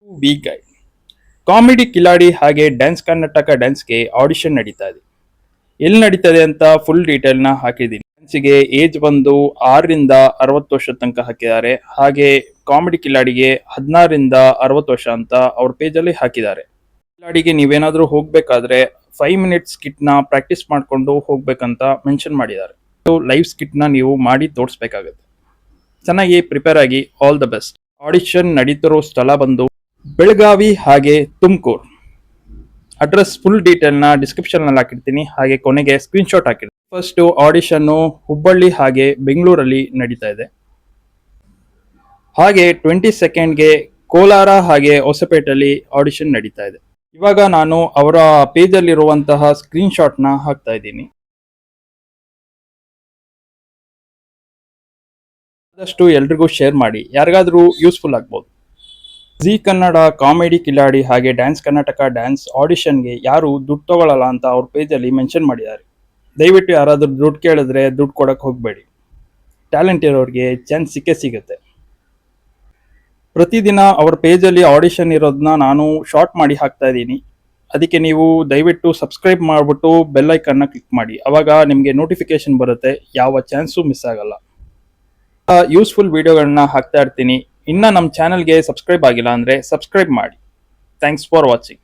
Weak ಗೈ comedy Kiladi ಹಾಗೆ dance Karnataka ಡ್ಯಾನ್ಸ್ಗೆ audition ನಡೀತಾ ಇದೆ. ಎಲ್ಲಿ ನಡೀತದೆ ಅಂತ ಫುಲ್ ಡೀಟೇಲ್ನ ಹಾಕಿದ್ದೀನಿ. ಡ್ಯಾನ್ಸಿಗೆ ಏಜ್ ಬಂದು 6ರಿಂದ 60 ವರ್ಷ ತನಕ ಹಾಕಿದ್ದಾರೆ. ಹಾಗೆ ಕಾಮಿಡಿ ಕಿಲಾಡಿಗೆ 16ರಿಂದ 60 ವರ್ಷ ಅಂತ ಅವ್ರ ಪೇಜಲ್ಲಿ ಹಾಕಿದ್ದಾರೆ. ಕಿಲಾಡಿಗೆ ನೀವೇನಾದರೂ ಹೋಗ್ಬೇಕಾದ್ರೆ 5 ಮಿನಿಟ್ಸ್ ಸ್ಕಿಟ್ನ ಪ್ರಾಕ್ಟೀಸ್ ಮಾಡಿಕೊಂಡು ಹೋಗ್ಬೇಕಂತ ಮೆನ್ಷನ್ ಮಾಡಿದ್ದಾರೆ. ಲೈವ್ ಸ್ಕಿಟ್ನ ನೀವು ಮಾಡಿ ತೋರಿಸ್ಬೇಕಾಗತ್ತೆ. ಚೆನ್ನಾಗಿ ಪ್ರಿಪೇರ್ ಆಗಿ. All the best. ಆಡಿಷನ್ ನಡೀತಿರೋ ಸ್ಥಳ ಬಂದು ಬೆಳಗಾವಿ ಹಾಗೆ ತುಮಕೂರು. ಅಡ್ರೆಸ್ ಫುಲ್ ಡೀಟೇಲ್ನ ಡಿಸ್ಕ್ರಿಪ್ಷನ್ನಲ್ಲಿ ಹಾಕಿರ್ತೀನಿ, ಹಾಗೆ ಕೊನೆಗೆ ಸ್ಕ್ರೀನ್ಶಾಟ್ ಹಾಕಿರ್ತೀನಿ. ಫಸ್ಟ್ ಆಡಿಷನ್ನು ಹುಬ್ಬಳ್ಳಿ ಹಾಗೆ ಬೆಂಗಳೂರಲ್ಲಿ ನಡೀತಾ ಇದೆ. ಹಾಗೆ 22ಗೆ ಕೋಲಾರ ಹಾಗೆ ಹೊಸಪೇಟೆಯಲ್ಲಿ ಆಡಿಷನ್ ನಡೀತಾ ಇದೆ. ಇವಾಗ ನಾನು ಅವರ ಪೇಜಲ್ಲಿರುವಂತಹ ಸ್ಕ್ರೀನ್ಶಾಟ್ನ ಹಾಕ್ತಾ ಇದ್ದೀನಿ. ಆದಷ್ಟು ಎಲ್ರಿಗೂ ಶೇರ್ ಮಾಡಿ, ಯಾರಿಗಾದ್ರೂ ಯೂಸ್ಫುಲ್ ಆಗ್ಬೋದು. ಜಿ ಕನ್ನಡ ಕಾಮಿಡಿ ಕಿಲಾಡಿ ಹಾಗೆ ಡ್ಯಾನ್ಸ್ ಕರ್ನಾಟಕ ಡ್ಯಾನ್ಸ್ ಆಡಿಷನ್ಗೆ ಯಾರು ದುಡ್ಡು ತಗೊಳ್ಳಲ್ಲ ಅಂತ ಅವ್ರ ಪೇಜಲ್ಲಿ ಮೆನ್ಷನ್ ಮಾಡಿದ್ದಾರೆ. ದಯವಿಟ್ಟು ಯಾರಾದರೂ ದುಡ್ಡು ಕೇಳಿದ್ರೆ ದುಡ್ಡು ಕೊಡಕ್ಕೆ ಹೋಗಬೇಡಿ. ಟ್ಯಾಲೆಂಟ್ ಇರೋರಿಗೆ ಚಾನ್ಸ್ ಸಿಕ್ಕೇ ಸಿಗುತ್ತೆ. ಪ್ರತಿದಿನ ಅವ್ರ ಪೇಜಲ್ಲಿ ಆಡಿಷನ್ ಇರೋದನ್ನ ನಾನು ಶಾರ್ಟ್ ಮಾಡಿ ಹಾಕ್ತಾ ಇದ್ದೀನಿ. ಅದಕ್ಕೆ ನೀವು ದಯವಿಟ್ಟು ಸಬ್ಸ್ಕ್ರೈಬ್ ಮಾಡಿಬಿಟ್ಟು ಬೆಲ್ ಐಕನ್ನ ಕ್ಲಿಕ್ ಮಾಡಿ. ಅವಾಗ ನಿಮಗೆ ನೋಟಿಫಿಕೇಶನ್ ಬರುತ್ತೆ, ಯಾವ ಚಾನ್ಸು ಮಿಸ್ ಆಗಲ್ಲ. ಯೂಸ್ಫುಲ್ ವಿಡಿಯೋಗಳನ್ನ ಹಾಕ್ತಾ ಇರ್ತೀನಿ. ಇನ್ನು ನಮ್ಮ ಚಾನಲ್ಗೆ ಸಬ್ಸ್ಕ್ರೈಬ್ ಆಗಿಲ್ಲ ಅಂದರೆ ಸಬ್ಸ್ಕ್ರೈಬ್ ಮಾಡಿ. Thanks for watching.